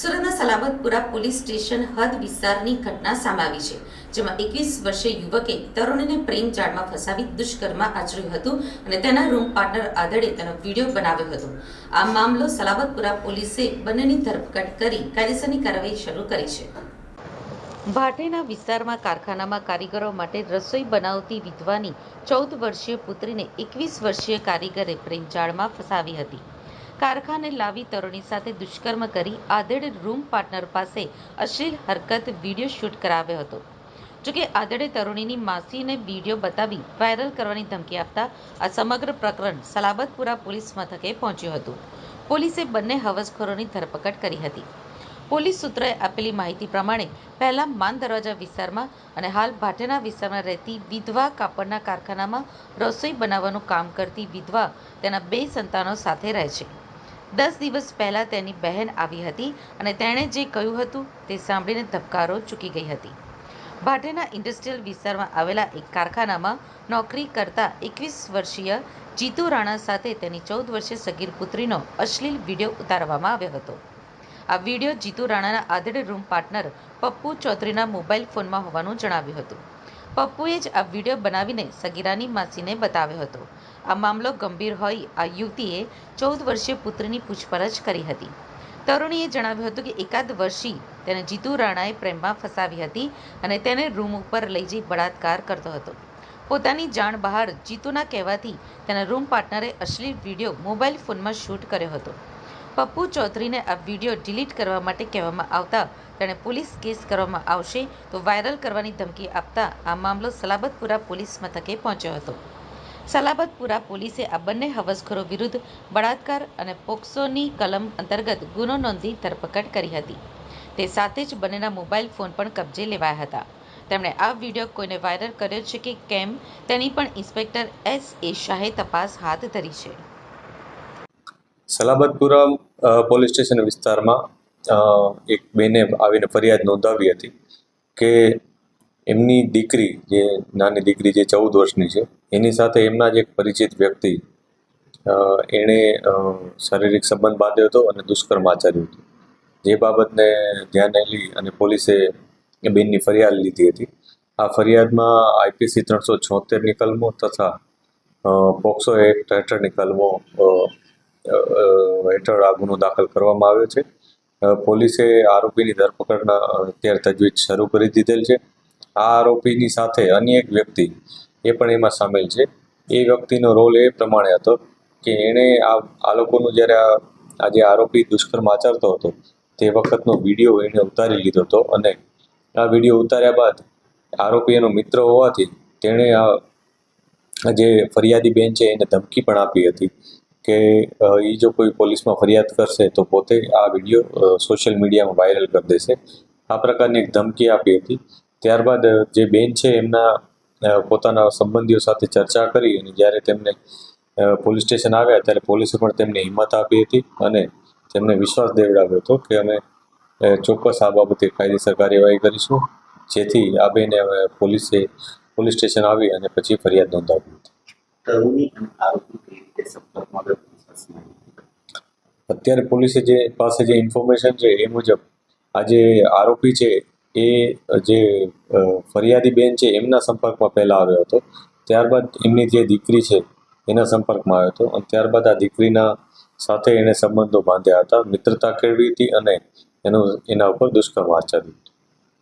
સુરતના Salabatpura police station હદ વિસ્તારની ઘટના સામે આવી છે, જેમાં 21 વર્ષીય યુવકે તરુણીને પ્રેમ જાળમાં ફસાવી દુષ્કર્મ આચર્યું હતું અને તેના રૂમ પાર્ટનર આધડે તેનો વિડીયો બનાવ્યો હતો. આ મામલો સલાબતપુરા પોલીસે બંનેની ધરપકડ કરી કાયદેસરની કાર્યવાહી શરૂ કરી છે. ભાટેના વિસ્તારમાં કારખાનામાં કારીગરો માટે રસોઈ બનાવતી વિધવાની 14 વર્ષીય પુત્રીને 21 વર્ષીય કારીગરે પ્રેમજાળમાં ફસાવી હતી. કારખાને લાવી તરુણી સાથે દુષ્કર્મ કરી આધેડ રૂમ પાર્ટનર પાસે અશ્લીલ હરકત વિડીયો શૂટ કરાવ્યો હતો. જોકે આધેડે તરુણીની માસીને વિડીયો બતાવી વાયરલ કરવાની ધમકી આપતા આ સમગ્ર પ્રકરણ સલાબતપુરા પોલીસ મથકે પહોંચ્યું હતું. પોલીસે બંને હવસખોરોની ધરપકડ કરી હતી. પોલીસ સૂત્રોએ આપેલી માહિતી પ્રમાણે પહેલા માન દરવાજા વિસ્તારમાં અને હાલ ભાટેના વિસ્તારમાં રહેતી વિધવા કાપડના કારખાનામાં રસોઈ બનાવવાનું કામ કરતી વિધવા તેના 2 સંતાનો સાથે રહે છે. 10 દિવસ પહેલા તેની બહેન આવી હતી અને તેણે જે કહ્યું હતું તે સાંભળીને ધબકારો ચૂકી ગઈ હતી. ભાટેના ઇન્ડસ્ટ્રીયલ વિસ્તારમાં આવેલા એક કારખાનામાં નોકરી કરતા 21 વર્ષીય જીતુ રાણા સાથે તેની 14 વર્ષીય સગીર પુત્રીનો અશ્લીલ વિડીયો ઉતારવામાં આવ્યો હતો. આ વિડીયો જીતુ રાણાના આધેડ રૂમ પાર્ટનર પપ્પુ ચૌધરીના મોબાઈલ ફોનમાં હોવાનું જણાવ્યું હતું. પપ્પુએ જ આ વિડીયો બનાવીને સગીરાની માસીને બતાવ્યો હતો. આ મામલો ગંભીર હોઈ આ યુવતીએ 14 વર્ષીય પુત્રીની પૂછપરછ કરી હતી. તરુણીએ જણાવ્યું હતું કે એકાદ વર્ષથી તેને જીતુ રાણાએ પ્રેમમાં ફસાવી હતી અને તેને રૂમ ઉપર લઈ જઈ બળાત્કાર કરતો હતો. પોતાની જાણ બહાર જીતુના કહેવાથી તેના રૂમ પાર્ટનરે અશ્લીલ વિડીયો મોબાઈલ ફોનમાં શૂટ કર્યો હતો. પપ્પુ ચૌધરીને આ વિડીયો ડિલીટ કરવા માટે કહેવામાં આવતા તેણે પોલીસ કેસ કરવામાં આવશે તો વાયરલ કરવાની ધમકી આપતા આ મામલો સલાબતપુરા પોલીસ મથકે પહોંચ્યો હતો. સલાબતપુરા પોલીસે આ બંને હવસખોરો વિરુદ્ધ બળાત્કાર અને પોક્સોની કલમ અંતર્ગત ગુનો નોંધી ધરપકડ કરી હતી. તે સાથે જ બંનેના મોબાઈલ ફોન પણ કબજે લેવાયા હતા. તેમણે આ વિડીયો કોઈને વાયરલ કર્યો છે કે કેમ તેની પણ ઇન્સ્પેક્ટર S.A. શાહે તપાસ હાથ ધરી છે. સલાબતપુરા પોલીસ સ્ટેશન વિસ્તારમાં એક બેને આવીને ફરિયાદ નોંધાવી હતી કે એમની દીકરી જે નાની દીકરી જે 14 વર્ષની છે એની સાથે એમના જ એક પરિચિત વ્યક્તિ એણે શારીરિક સંબંધ બાંધ્યો હતો અને દુષ્કર્મ આચર્યું હતું. જે બાબતને ધ્યાને લઈ અને પોલીસે એ બેનની ફરિયાદ લીધી હતી. આ ફરિયાદમાં IPC 376ની કલમો તથા પોક્સો એક્ટ હેઠળની કલમો હેઠળ આ ગુનો દાખલ કરવામાં આવ્યો છે. પોલીસે આરોપીની ધરપકડના અત્યારે તજવીજ શરૂ કરી દીધેલ છે. આ આરોપીની સાથે અન્ય એક વ્યક્તિ એ પણ એમાં સામેલ છે. એ વ્યક્તિનો રોલ એ પ્રમાણે હતો કે એણે આ લોકોનું જ્યારે આ જે આરોપી દુષ્કર્મ આચરતો હતો તે વખતનો વિડીયો એણે ઉતારી લીધો હતો અને આ વિડીયો ઉતાર્યા બાદ આરોપી એનો મિત્ર હોવાથી તેણે આ જે ફરિયાદી બેન છે એને ધમકી પણ આપી હતી કે એ જો કોઈ પોલીસમાં ફરિયાદ કરશે તો પોતે આ વિડીયો સોશિયલ મીડિયામાં વાયરલ કરી દેશે. આ પ્રકારની એક ધમકી આપી હતી. ત્યારબાદ જે બેન છે એમના પોતાના સંબંધીઓ સાથે ચર્ચા કરી અને જ્યારે તેમને પોલીસ સ્ટેશન આવ્યા ત્યારે પોલીસે પણ તેમને હિંમત આપી હતી અને તેમને વિશ્વાસ દેવડાવ્યો હતો કે અમે ચોક્કસ આ બાબતે કાયદેસર કાર્યવાહી કરીશું, જેથી આ બેને પોલીસ સ્ટેશન આવી અને પછી ફરિયાદ નોંધાવી હતી. અત્યારે પોલીસે જે પાસે જે ઇન્ફોર્મેશન છે એ મુજબ આ જે આરોપી છે એ જે ફરિયાદી બેન છે એમના સંપર્કમાં પહેલા આવ્યો હતો. ત્યારબાદ એમની જે દીકરી છે એના સંપર્કમાં આવ્યો હતો અને ત્યારબાદ આ દીકરીના સાથે એને સંબંધો બાંધ્યા હતા, મિત્રતા કેળવી હતી અને એના ઉપર દુષ્કર્મ આચર્યું હતું.